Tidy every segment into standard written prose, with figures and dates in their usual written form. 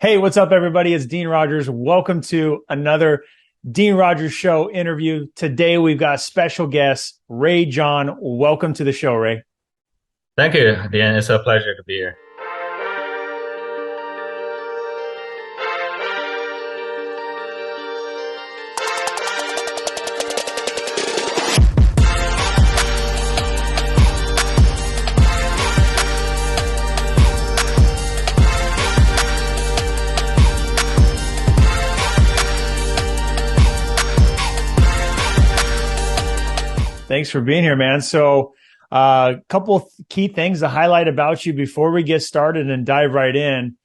Hey, what's up, everybody? It's Dean Rogers. Welcome to another Dean Rogers Show interview. Today, we've got special guest, Ray Zhang. Welcome to the show, Ray. Thank you, Dan. It's a pleasure to be here. Thanks for being here, man. So, a couple of key things to highlight about you before we get started and dive right in.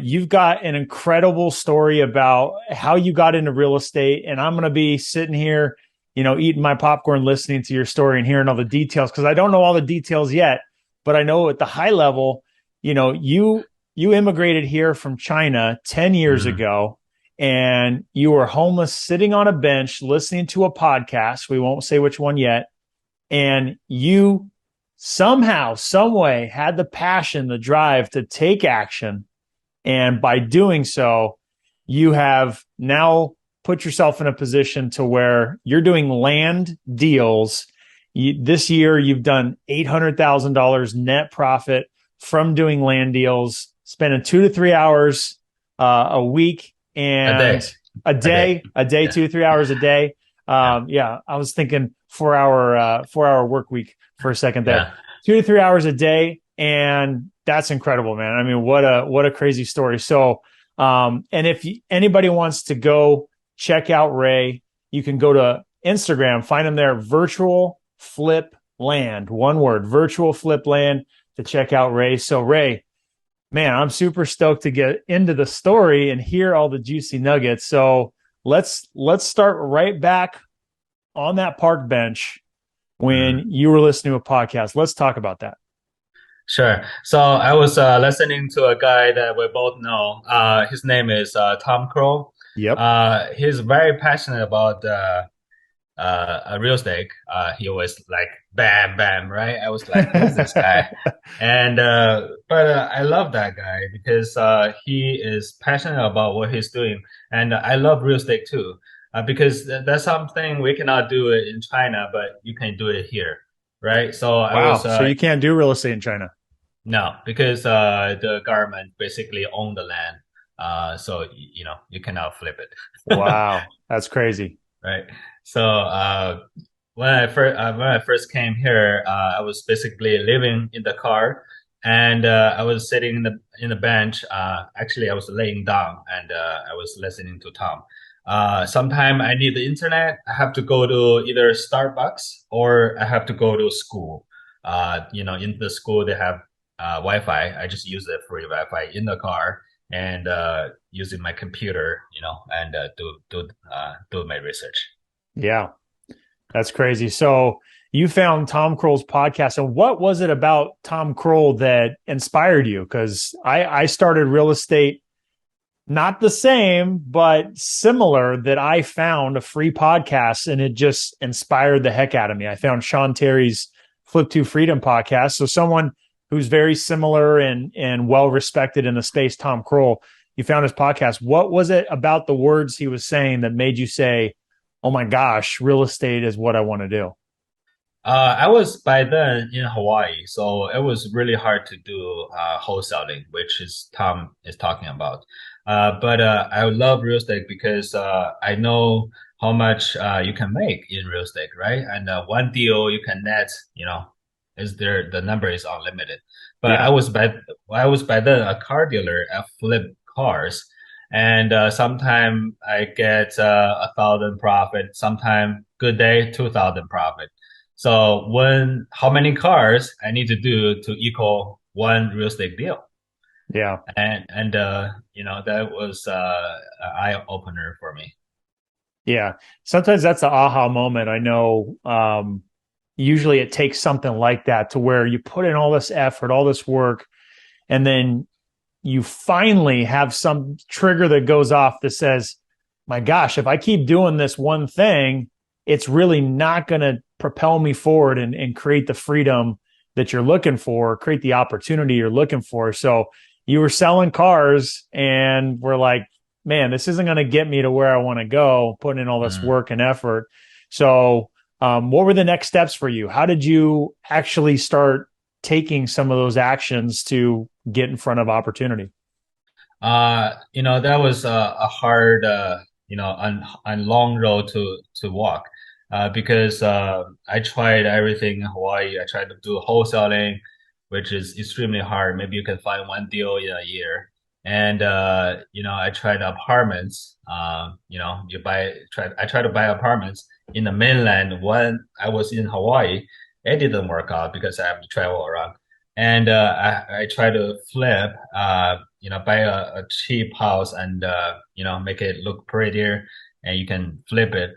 You've got an incredible story about how you got into real estate, and I'm going to be sitting here, eating my popcorn, listening to your story and hearing all the details because I don't know all the details yet, but I know at the high level, you immigrated here from China 10 years Mhm. ago and you were homeless sitting on a bench listening to a podcast. We won't say which one yet. And you somehow, some way had the passion, the drive to take action. And by doing so, you have now put yourself in a position to where you're doing land deals. This year, you've done $800,000 net profit from doing land deals, spending 2 to 3 hours a week A and day, a day. a day, Yeah, 2 to 3 hours a day. yeah, Yeah, I was thinking 4 hour work week for a second there. yeah. 2 to 3 hours a day, and that's incredible, man. I mean, what a crazy story. So, and if anybody wants to go check out Ray, you can go to Instagram, find him there, Virtual Flip Land, one word, Virtual Flip Land, to check out Ray. So, Ray, man, I'm super stoked to get into the story and hear all the juicy nuggets. So let's start right back on that park bench Mhm. when you were listening to a podcast. Let's talk about that. Sure. So I was listening to a guy that we both know. His name is Tom Crow. Yep. He's very passionate about real estate. He always like bam, bam, right? I was like, who's this guy? And but I love that guy because he is passionate about what he's doing, and I love real estate too. Because that's something we cannot do it in China, but you can do it here, right? So I Wow. was So you can't do real estate in China. no, because the government basically own the land, so you know you cannot flip it. Wow. That's crazy. Right. So when I first came here, I was basically living in the car, and I was sitting in the bench. Actually, I was laying down, and I was listening to Tom. Sometime I need the internet. I have to go to either Starbucks or I have to go to school. In the school they have Wi-Fi. I just use the free Wi-Fi in the car and using my computer, and do my research. Yeah. That's crazy. So you found Tom Kroll's podcast. And what was it about Tom Kroll that inspired you? Because I started real estate, not the same, but similar, that I found a free podcast and it just inspired the heck out of me. I found Sean Terry's Flip to Freedom podcast. So someone who's very similar and well respected in the space, Tom Kroll, you found his podcast. What was it about the words he was saying that made you say, oh my gosh, real estate is what I want to do? I was by then in Hawaii, so it was really hard to do wholesaling, which is Tom is talking about. But I love real estate because I know how much you can make in real estate, right? And one deal you can net, is there the number is unlimited. But Yeah. I was by then a car dealer. I flip cars, and sometime I get 1,000 profit. Sometime good day 2,000 profit. So how many cars I need to do to equal one real estate deal? Yeah. And that was an eye opener for me. Yeah. Sometimes that's the aha moment. I know usually it takes something like that to where you put in all this effort, all this work, and then you finally have some trigger that goes off that says, my gosh, if I keep doing this one thing, it's really not going to propel me forward and create the freedom that you're looking for, create the opportunity you're looking for. So you were selling cars and we're like, man, this isn't going to get me to where I want to go, putting in all this Mm. work and effort. So, what were the next steps for you? How did you actually start taking some of those actions to get in front of opportunity? That was a hard, and long road to walk, because I tried everything in Hawaii. I tried to do wholesaling, which is extremely hard. Maybe you can find one deal in a year. And I tried apartments. I tried to buy apartments in the mainland when I was in Hawaii. It didn't work out because I have to travel around. And I try to flip, buy a cheap house and, make it look prettier and you can flip it.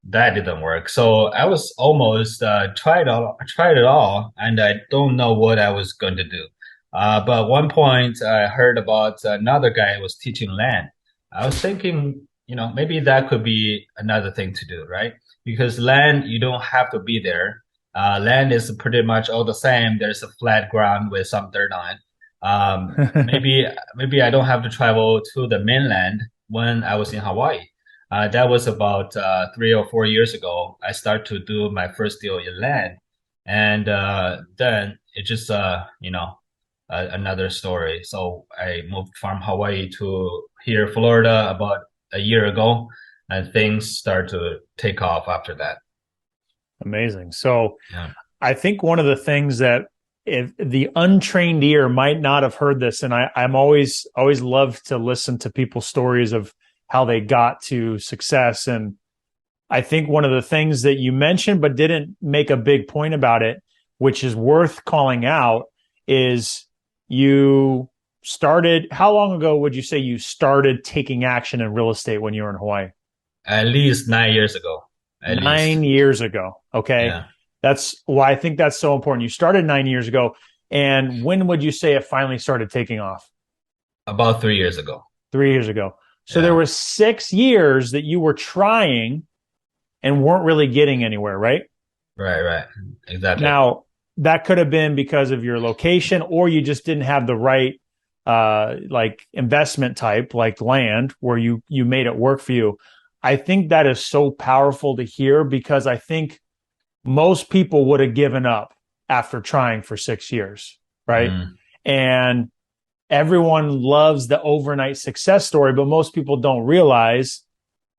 That didn't work. So I was almost tried it all, and I don't know what I was going to do. But at one point I heard about another guy who was teaching land. I was thinking, maybe that could be another thing to do, right? Because land, you don't have to be there. Land is pretty much all the same. There's a flat ground with some dirt on it. Maybe I don't have to travel to the mainland when I was in Hawaii. That was about 3 or 4 years ago. I started to do my first deal in land, and then it just another story. So I moved from Hawaii to here, Florida, about a year ago, and things start to take off after that. Amazing. So, Yeah. I think one of the things that if the untrained ear might not have heard this, and I'm always love to listen to people's stories of how they got to success. And I think one of the things that you mentioned but didn't make a big point about it, which is worth calling out, is you started. How long ago would you say you started taking action in real estate when you were in Hawaii? At least 9 years ago. At least. 9 years ago. Okay. Yeah. That's why I think that's so important. You started 9 years ago. And when would you say it finally started taking off? About 3 years ago. 3 years ago. So there Yeah. was 6 years that you were trying and weren't really getting anywhere, right? Right, right. Exactly. Now, that could have been because of your location, or you just didn't have the right like investment type, like land, where you made it work for you. I think that is so powerful to hear because I think most people would have given up after trying for 6 years, right? Mm. And everyone loves the overnight success story, but most people don't realize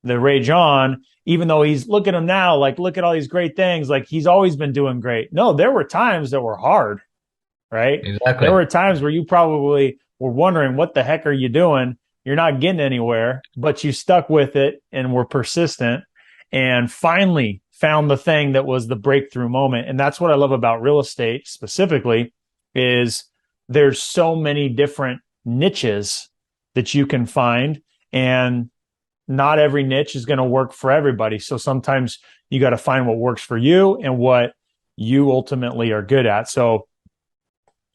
that Ray John, even though he's look at him now, like look at all these great things, like he's always been doing great. No, there were times that were hard, right? There Exactly. were times where you probably were wondering, what the heck are you doing? You're not getting anywhere, but you stuck with it and were persistent and finally found the thing that was the breakthrough moment. And that's what I love about real estate specifically is there's so many different niches that you can find, and not every niche is going to work for everybody. So sometimes you got to find what works for you and what you ultimately are good at. So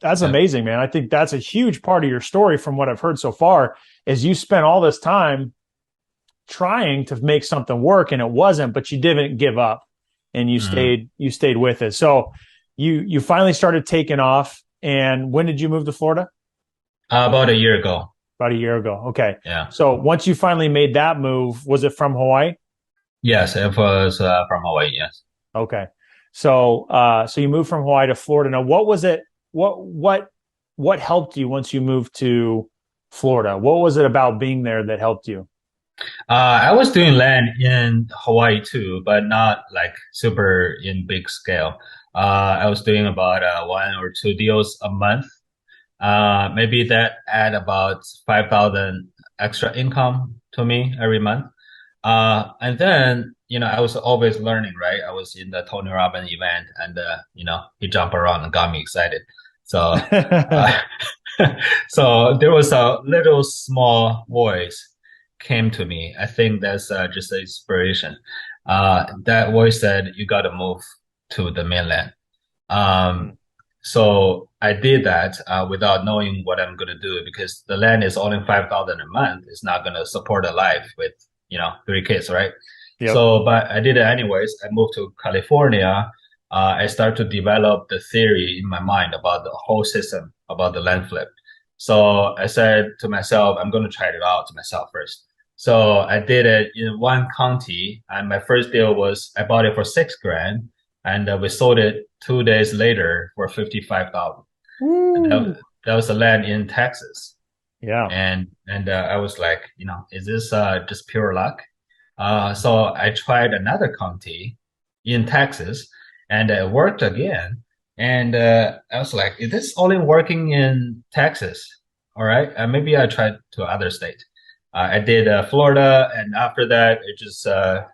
that's Yeah. amazing, man. I think that's a huge part of your story from what I've heard so far is you spent all this time trying to make something work and it wasn't, but you didn't give up and Mm. you stayed with it. So you finally started taking off. And when did you move to Florida? About a year ago. About a year ago. Okay. Yeah. So once you finally made that move, was it from Hawaii? Yes, it was from Hawaii. Yes. Okay. So so you moved from Hawaii to Florida. Now what was it what helped you once you moved to Florida? What was it about being there that helped you? I was doing land in Hawaii too, but not like super in big scale. I was doing about 1 or 2 deals a month. Maybe that add about 5,000 extra income to me every month. And then, I was always learning, right? I was in the Tony Robbins event and, he jumped around and got me excited. So, uh, so there was a little small voice came to me. I think that's just an inspiration. That voice said, you got to move to the mainland. Um, so I did that without knowing what I'm going to do because the land is only 5,000 a month. It's not going to support a life with, 3 kids, right? Yep. So, but I did it anyways. I moved to California. I started to develop the theory in my mind about the whole system, about the land flip. So I said to myself, I'm going to try it out to myself first. So I did it in one county, and my first deal was I bought it for 6 grand, and we sold it 2 days later for 55,000. And Woo. that was the land in Texas. Yeah. And I was like, is this just pure luck? So I tried another county in Texas, and it worked again. And I was like, is this only working in Texas? All right, maybe I tried to other state. I did Florida, and after that, it just I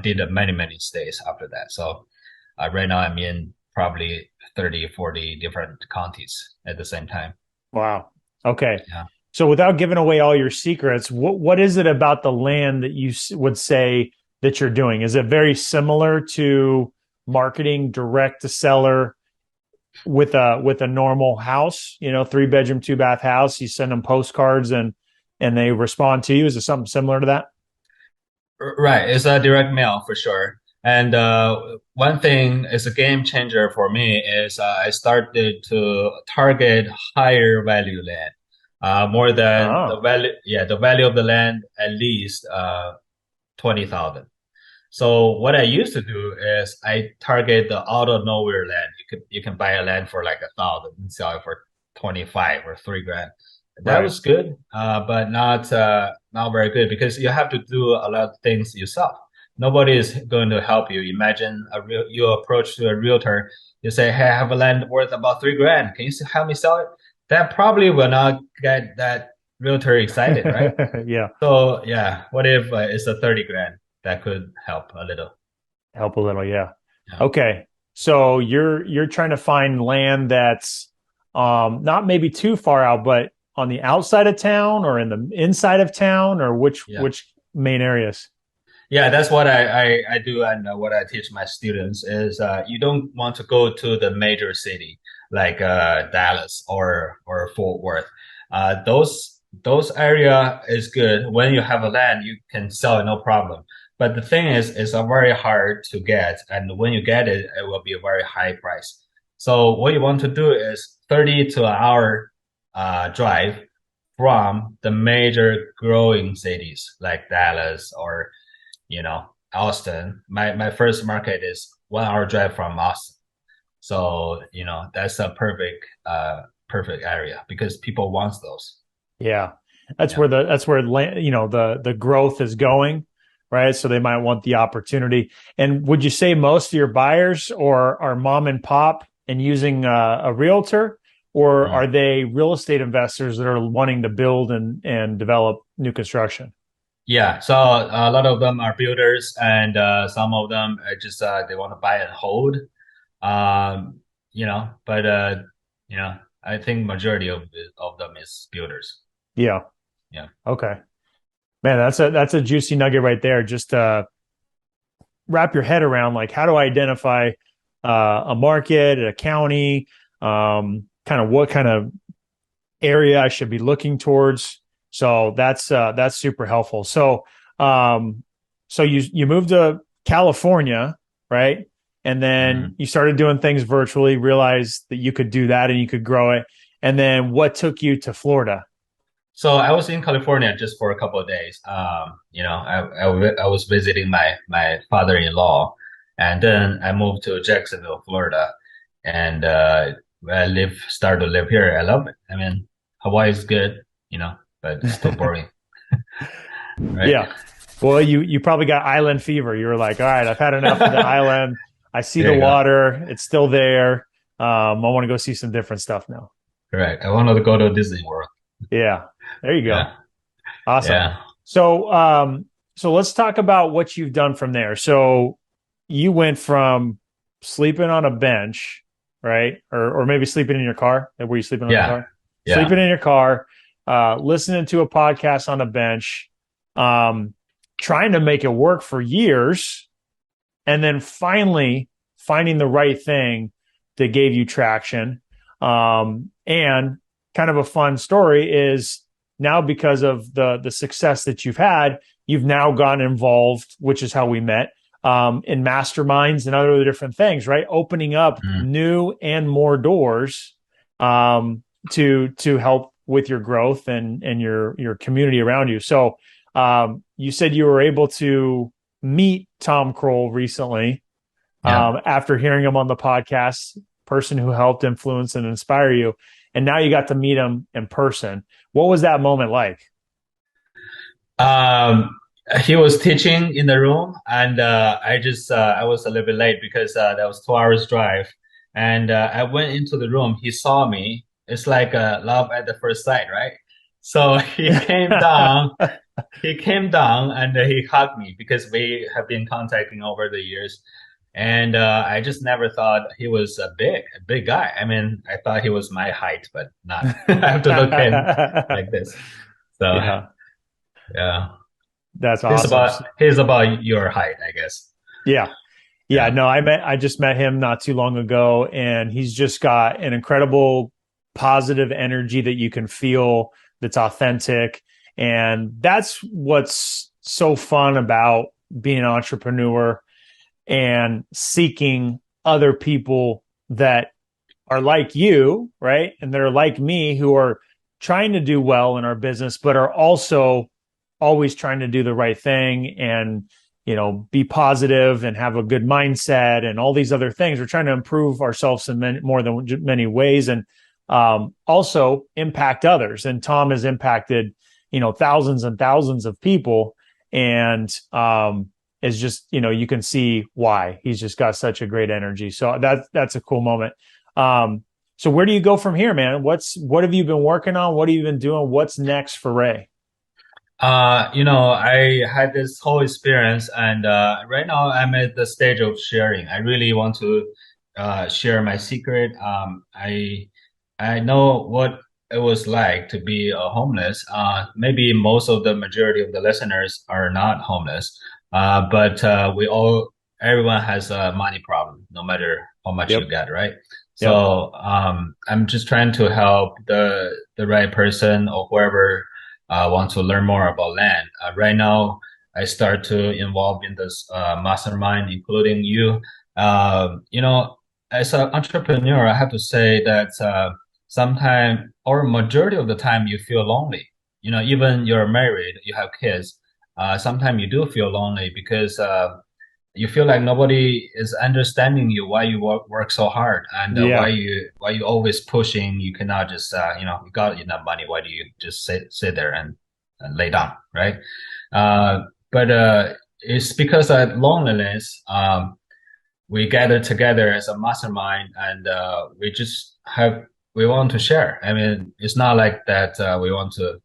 did many states after that. So right now I'm in probably 30, 40 different counties at the same time. Wow. Okay. Yeah. So without giving away all your secrets, what is it about the land that you would say that you're doing? Is it very similar to marketing direct to seller with a normal house, 3 bedroom, 2 bath house? You send them postcards and they respond to you. Is it something similar to that? Right, it's a direct mail for sure. And one thing is a game changer for me is I started to target higher value land, more than the Oh, value. Yeah, the value of the land at least 20,000. So what I used to do is I target the out of nowhere land. You can buy a land for like 1,000 and sell it for 25 or 3 grand. That right. was good, but not very good because you have to do a lot of things yourself. Nobody is going to help you. Imagine you approach to a realtor, you say, "Hey, I have a land worth about 3 grand. Can you help me sell it?" That probably will not get that realtor excited, right? Yeah. So yeah, what if it's a 30 grand? That could help a little. Help a little. Yeah. Yeah. Okay. So you're trying to find land that's not maybe too far out, but on the outside of town or in the inside of town, or which Yeah. which main areas? Yeah, that's what I do, and what I teach my students is you don't want to go to the major city like Dallas or Fort Worth. Those area is good. When you have a land, you can sell it no problem. But the thing is, it's a very hard to get, and when you get it, it will be a very high price. So what you want to do is 30 to an hour drive from the major growing cities like Dallas or Austin. My first market is 1 hour drive from Austin. So, that's a perfect area because people want those. Yeah. That's Yeah. where the growth is going, right? So they might want the opportunity. And would you say most of your buyers or are mom and pop and using a realtor, or Mm. are they real estate investors that are wanting to build and develop new construction? Yeah. So a lot of them are builders and some of them are just they want to buy and hold. But I think majority of them is builders. Yeah. Yeah. Okay. Man, that's a juicy nugget right there. Just wrap your head around, like, how do I identify a market, a county, kind of what kind of area I should be looking towards. So that's super helpful. So you moved to California, right? And then Mhm. you started doing things virtually, realized that you could do that and you could grow it. And then what took you to Florida? So I was in California just for a couple of days. I was visiting my father-in-law, and then I moved to Jacksonville, Florida, and started to live here. I love it. I mean, Hawaii is good, but it's still boring, right? Yeah. Well, you probably got island fever. You were like, all right, I've had enough of the island. I see There the you go. water. It's still there. I want to go see some different stuff now. Correct. I wanted to go to Disney World. Yeah. There you go. Yeah, Awesome. yeah, So let's talk about what you've done from there. So you went from sleeping on a bench, right? Or maybe sleeping in your car. Were you sleeping on the yeah, car? yeah. Sleeping in your car, listening to a podcast on a bench, um, trying to make it work for years, and then finally finding the right thing that gave you traction. And kind of a fun story is now, because of the success that you've had, you've now gotten involved, which is how we met, in masterminds and other different things, right? Opening up Mm, new and more doors to help with your growth and your community around you. So you said you were able to meet Tom Kroll recently Yeah. after hearing him on the podcast, person who helped influence and inspire you. And now you got to meet him in person. What was that moment like? Um, he was teaching in the room, and I was a little bit late because that was 2 hours drive, and I went into the room. He saw me. It's like love at the first sight, right? So he came down. He came down and he hugged me because we have been contacting over the years. And I just never thought he was a big guy. I mean, I thought he was my height, but not. I have to look at him like this. So Yeah, yeah, that's awesome. he's about your height, I guess. Yeah. Yeah, Yeah. no, I just met him not too long ago, and he's just got an incredible positive energy that you can feel, that's authentic. And that's what's so fun about being an entrepreneur and seeking other people that are like you, right? And they're like me, who are trying to do well in our business, but are also always trying to do the right thing and, be positive and have a good mindset and all these other things. We're trying to improve ourselves in more than many ways, and also impact others. And Tom has impacted, thousands and thousands of people. And is just, you can see why he's just got such a great energy. So that's a cool moment. So where do you go from here, man? What have you been working on? What have you been doing? What's next for Ray? I had this whole experience, and right now I'm at the stage of sharing. I really want to share my secret. I know what it was like to be homeless. Maybe most of the majority of the listeners are not homeless, but everyone has a money problem, no matter how much you Yep. get, right? Yep. So I'm just trying to help the right person or whoever want to learn more about land. Right now, I start to involve in this mastermind, including you. As an entrepreneur, I have to say that sometimes or majority of the time you feel lonely. Even you're married, you have kids. Sometimes you do feel lonely because you feel like nobody is understanding you why you work so hard and Yeah. why you always pushing. You cannot just you got enough money. Why do you just sit there and lay down, right? But it's because of loneliness. We gather together as a mastermind, and we want to share. I mean, it's not like that we want to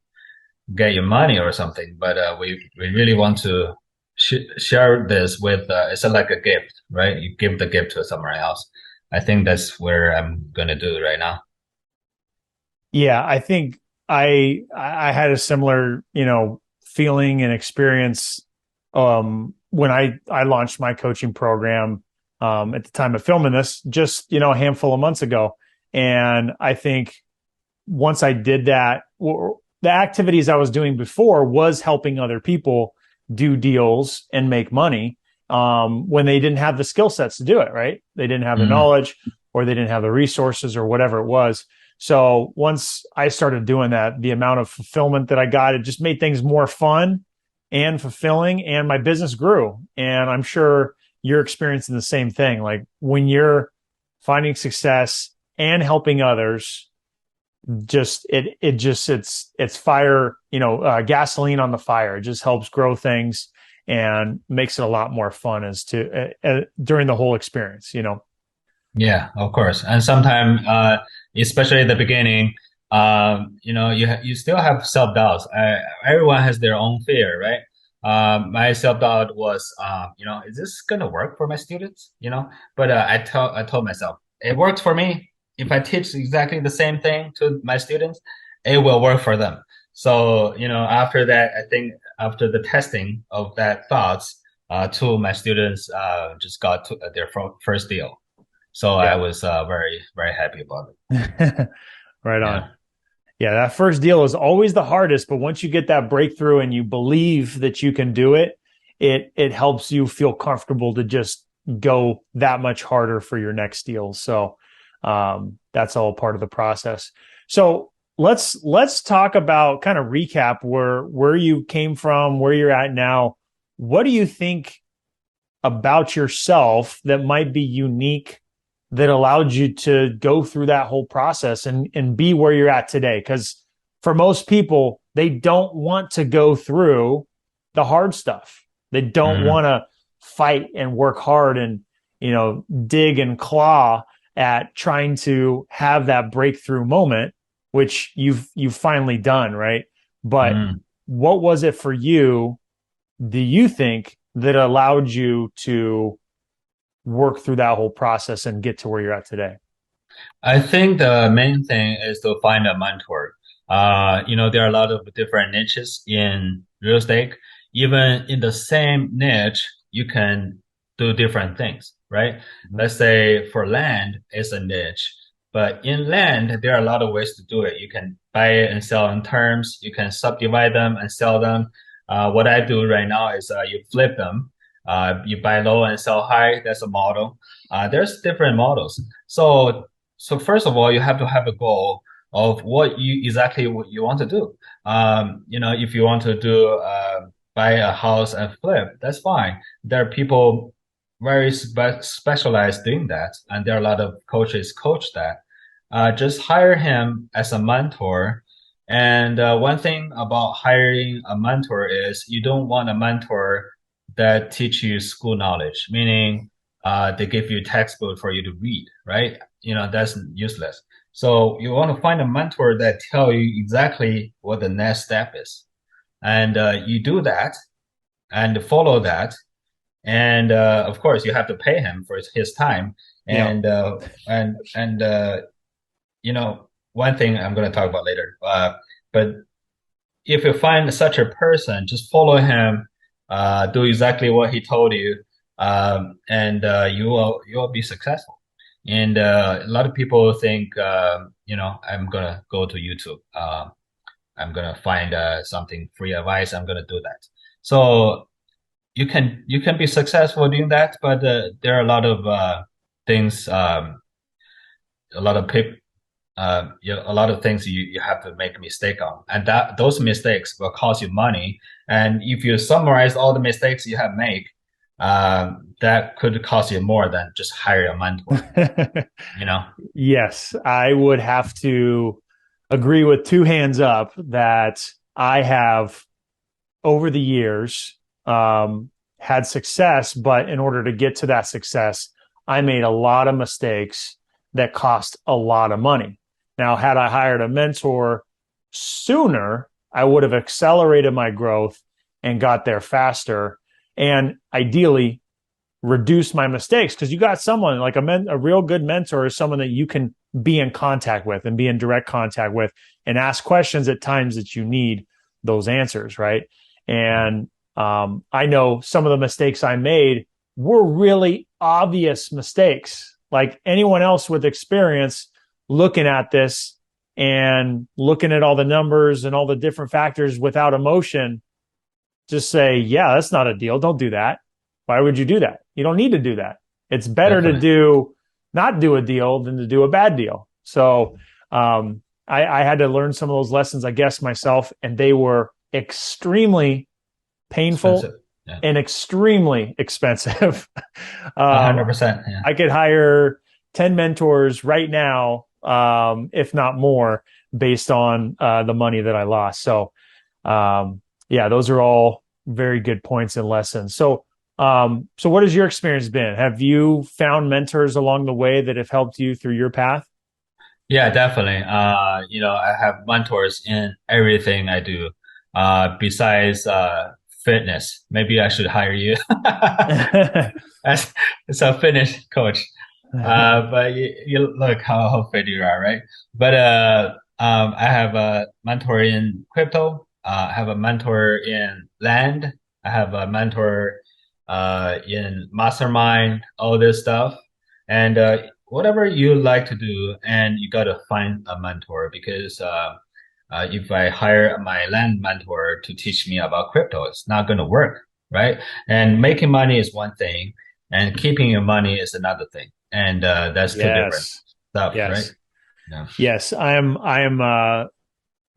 get your money or something, but we really want to share this with. It's like a gift, right? You give the gift to someone else. I think that's where I'm gonna do right now. Yeah. I think I had a similar, feeling and experience when I launched my coaching program at the time of filming this, just, a handful of months ago. And I think once I did that, the activities I was doing before was helping other people do deals and make money when they didn't have the skill sets to do it, right? They didn't have the Mm, knowledge, or they didn't have the resources, or whatever it was. So once I started doing that, the amount of fulfillment that I got, it just made things more fun and fulfilling, and my business grew. And I'm sure you're experiencing the same thing. Like when you're finding success and helping others, it's fire, gasoline on the fire. It just helps grow things and makes it a lot more fun during the whole experience. yeah, of course. And sometimes, especially at the beginning, you still have self doubts. Everyone has their own fear, right? My self doubt was, is this gonna work for my students? But I told myself it works for me. If I teach exactly the same thing to my students, it will work for them. So, after that, I think after the testing of that thoughts, two of my students just got their first deal. So I Yeah. was very, very happy about it. Right on. Yeah. Yeah, that first deal is always the hardest, but once you get that breakthrough and you believe that you can do it, it helps you feel comfortable to just go that much harder for your next deal. So that's all part of the process. So let's talk about kind of recap where you came from, where you're at now. What do you think about yourself that might be unique that allowed you to go through that whole process and be where you're at today? Because for most people, they don't want to go through the hard stuff. They don't Mm, want to fight and work hard and, dig and claw at trying to have that breakthrough moment, which you've finally done, right? But mm. what was it for you, do you think, that allowed you to work through that whole process and get to where you're at today? I think the main thing is to find a mentor. There are a lot of different niches in real estate. Even in the same niche, you can do different things, right? Mhm. Let's say for land, it's a niche, but in land, there are a lot of ways to do it. You can buy it and sell in terms. You can subdivide them and sell them. What I do right now is you flip them. You buy low and sell high. That's a model. There's different models. So first of all, you have to have a goal of what you want to do. If you want to do buy a house and flip, that's fine. There are people very specialized doing that, and there are a lot of coaches coach that. Just hire him as a mentor. And one thing about hiring a mentor is you don't want a mentor that teach you school knowledge, meaning they give you a textbook for you to read, right? That's useless. So you want to find a mentor that tell you exactly what the next step is, and you do that and follow that, and of course you have to pay him for his time, Yeah. and one thing I'm going to talk about later, but if you find such a person, just follow him, do exactly what he told you, and you will be successful. And a lot of people think, I'm gonna go to YouTube. I'm gonna find something free advice. I'm gonna do that. So you can be successful doing that, but there are a lot of things, a lot of people a lot of things you have to make a mistake on, and that those mistakes will cost you money. And if you summarize all the mistakes you have made, that could cost you more than just hire a mentor. You know. Yes, I would have to agree with two hands up that I have over the years had success, but in order to get to that success, I made a lot of mistakes that cost a lot of money. Now, had I hired a mentor sooner, I would have accelerated my growth and got there faster, and ideally reduce my mistakes, because you got someone like a real good mentor is someone that you can be in contact with and be in direct contact with and ask questions at times that you need those answers, right? And I know some of the mistakes I made were really obvious mistakes. Like anyone else with experience looking at this and looking at all the numbers and all the different factors without emotion, just say, yeah, that's not a deal. Don't do that. Why would you do that? You don't need to do that. It's better to Definitely. not do a deal than to do a bad deal. So I had to learn some of those lessons, I guess, myself, and they were extremely painful Expensive. Yeah. and extremely expensive. 100%. Yeah. I could hire 10 mentors right now, if not more, based on the money that I lost. So, yeah, those are all very good points and lessons. So what has your experience been? Have you found mentors along the way that have helped you through your path? Yeah, definitely. I have mentors in everything I do. Besides fitness, maybe I should hire you as, as a fitness coach. But you look how fit you are, right? But I have a mentor in crypto. I have a mentor in land. I have a mentor in mastermind, all this stuff. And whatever you like to do, and you got to find a mentor, because if I hire my land mentor to teach me about crypto, it's not going to work, right? And making money is one thing, and keeping your money is another thing, and that's two different Yes. stuff, right? Yes. Yeah. Yes. I am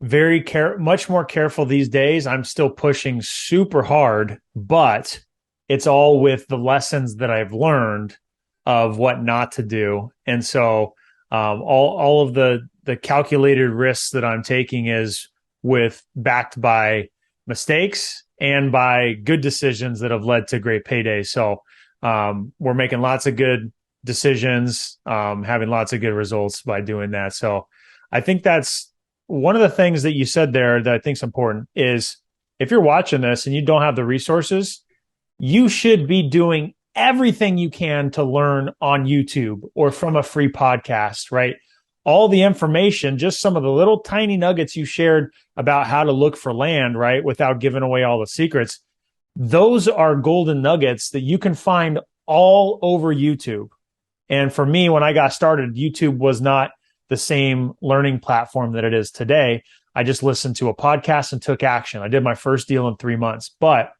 much more careful these days. I'm still pushing super hard, but it's all with the lessons that I've learned of what not to do. And so all of the calculated risks that I'm taking is with backed by mistakes and by good decisions that have led to great paydays. So we're making lots of good decisions, having lots of good results by doing that. So I think that's one of the things that you said there that I think is important is if you're watching this and you don't have the resources, you should be doing everything you can to learn on YouTube or from a free podcast, right? All the information, just some of the little tiny nuggets you shared about how to look for land, right? Without giving away all the secrets. Those are golden nuggets that you can find all over YouTube. And for me, when I got started, YouTube was not the same learning platform that it is today. I just listened to a podcast and took action. I did my first deal in 3 months, but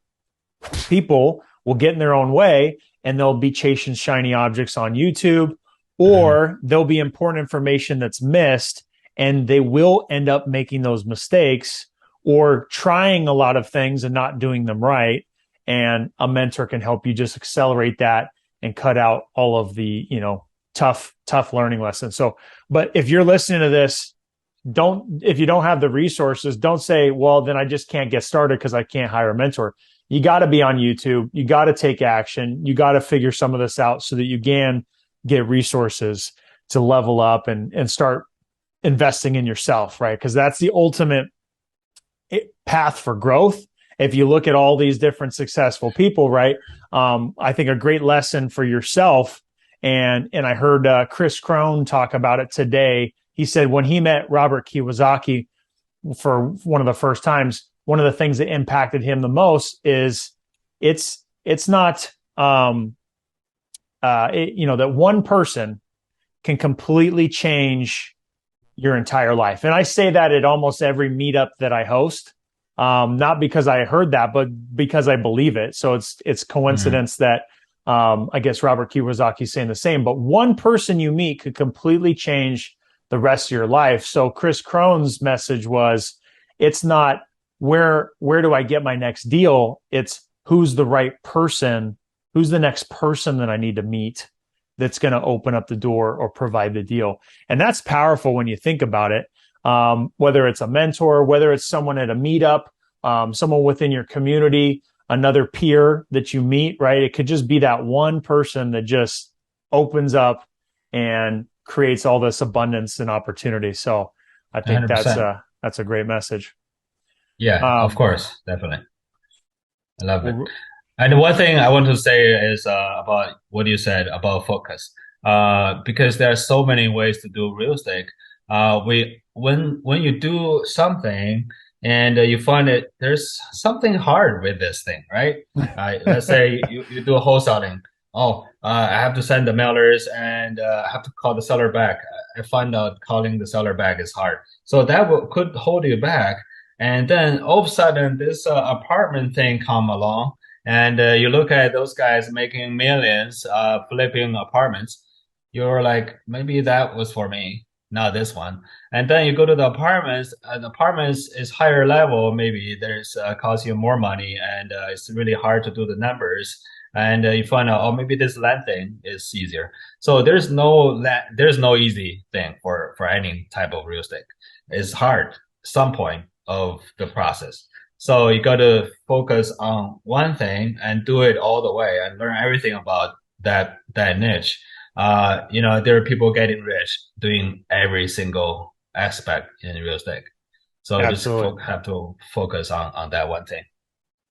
people will get in their own way and they'll be chasing shiny objects on YouTube, or there'll be important information that's missed and they will end up making those mistakes or trying a lot of things and not doing them right. And a mentor can help you just accelerate that and cut out all of the, tough learning lessons. So, but if you're listening to this, if you don't have the resources, don't say, well, then I just can't get started because I can't hire a mentor. You got to be on YouTube. You got to take action. You got to figure some of this out so that you can get resources to level up and start investing in yourself, right? Because that's the ultimate path for growth. If you look at all these different successful people, right? I think a great lesson for yourself, and I heard Chris Crone talk about it today. He said when he met Robert Kiyosaki for one of the first times, one of the things that impacted him the most is it's not that one person can completely change your entire life. And I say that at almost every meetup that I host, not because I heard that, but because I believe it. So it's coincidence that I guess Robert Kiyosaki is saying the same, but one person you meet could completely change the rest of your life. So Chris Crone's message was, it's not where do I get my next deal? It's who's the right person, who's the next person that I need to meet that's going to open up the door or provide the deal. And that's powerful when you think about it. Whether it's a mentor, whether it's someone at a meetup, someone within your community, another peer that you meet, right? It could just be that one person that just opens up and creates all this abundance and opportunity. So I think 100%. that's a great message. Yeah, of course, definitely. I love it. And one thing I want to say is about what you said about focus. Because there are so many ways to do real estate. When you do something and you find it, there's something hard with this thing, right? Let's say you do a wholesaling. Oh, I have to send the mailers and I have to call the seller back. I find out calling the seller back is hard. So that could hold you back. And then all of a sudden, this apartment thing come along, and you look at those guys making millions, flipping apartments. You're like, maybe that was for me, not this one. And then you go to the apartments. The apartments is higher level. Maybe there's cost you more money, and it's really hard to do the numbers. And you find out, oh, maybe this land thing is easier. So there's no easy thing for any type of real estate. It's hard some point of the process. So you got to focus on one thing and do it all the way and learn everything about that niche. There are people getting rich doing every single aspect in real estate. So Absolutely. just have to focus on that one thing.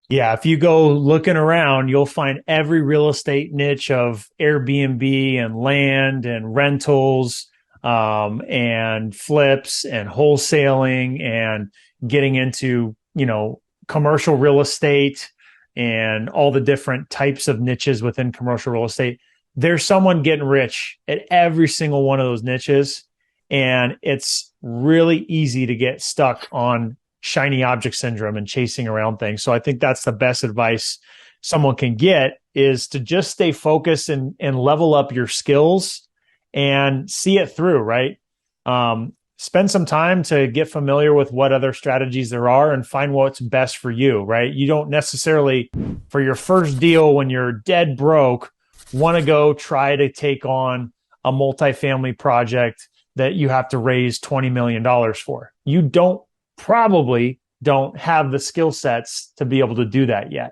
Yeah, if you go looking around, you'll find every real estate niche of Airbnb and land and rentals, and flips and wholesaling and getting into, commercial real estate and all the different types of niches within commercial real estate. There's someone getting rich at every single one of those niches. And it's really easy to get stuck on shiny object syndrome and chasing around things. So I think that's the best advice someone can get, is to just stay focused and level up your skills and see it through, right? spend some time to get familiar with what other strategies there are and find what's best for you, right? You don't necessarily, for your first deal when you're dead broke, want to go try to take on a multifamily project that you have to raise $20 million for. You probably don't have the skill sets to be able to do that yet.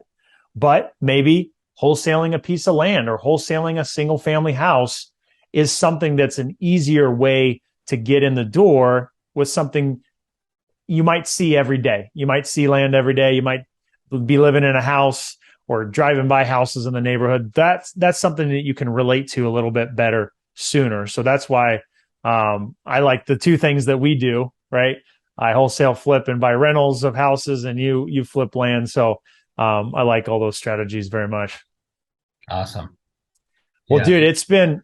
But maybe wholesaling a piece of land or wholesaling a single family house is something that's an easier way to get in the door with something you might see every day. You might see land every day. You might be living in a house or driving by houses in the neighborhood. That's something that you can relate to a little bit better sooner. So that's why I like the two things that we do, right? I wholesale flip and buy rentals of houses, and you flip land. So I like all those strategies very much. Awesome. Well, Yeah. dude,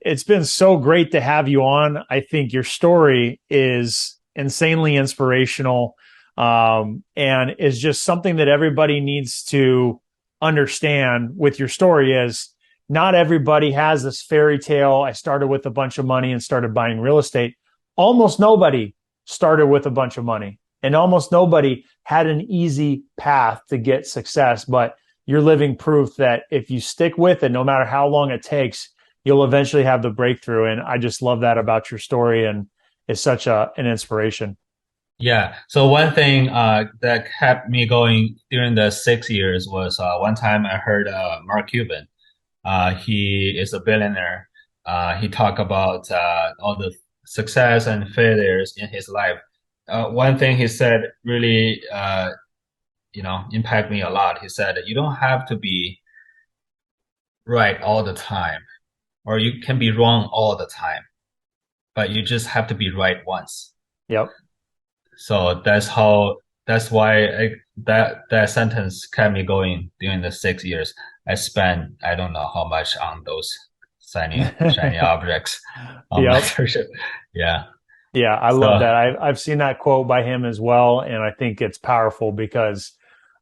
it's been so great to have you on. I think your story is insanely inspirational, and is just something that everybody needs to understand. With your story, is not everybody has this fairy tale. I started with a bunch of money and started buying real estate. Almost nobody started with a bunch of money, and almost nobody had an easy path to get success. But you're living proof that if you stick with it, no matter how long it takes, you'll eventually have the breakthrough. And I just love that about your story, and it's such an inspiration. Yeah. So one thing that kept me going during the 6 years was one time I heard Mark Cuban. He is a billionaire. He talked about all the success and failures in his life. One thing he said really, impact me a lot. He said, you don't have to be right all the time, or you can be wrong all the time, but you just have to be right once. Yep. So that's why that sentence kept me going during the 6 years. I spent, I don't know how much on those shiny objects on Yep. mentorship. Yeah. Yeah, I love So that. I've seen that quote by him as well, and I think it's powerful because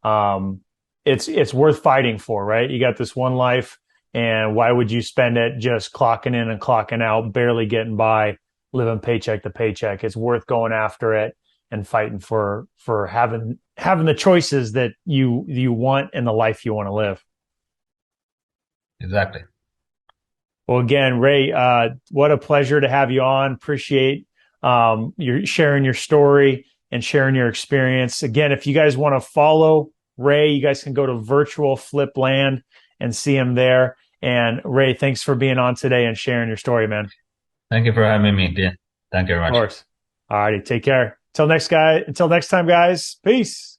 um, it's worth fighting for, right? You got this one life, and why would you spend it just clocking in and clocking out, barely getting by, living paycheck to paycheck? It's worth going after it and fighting for having the choices that you want and the life you want to live. exactly. Well, again, Ray, what a pleasure to have you on. Appreciate your sharing your story and sharing your experience. Again, if you guys want to follow Ray, you guys can go to Virtual Flip Land and see him there. And Ray, thanks for being on today and sharing your story, man. Thank you for having me, Dean. Thank you very Of much. course. All righty, take care. Until next time, guys. Peace.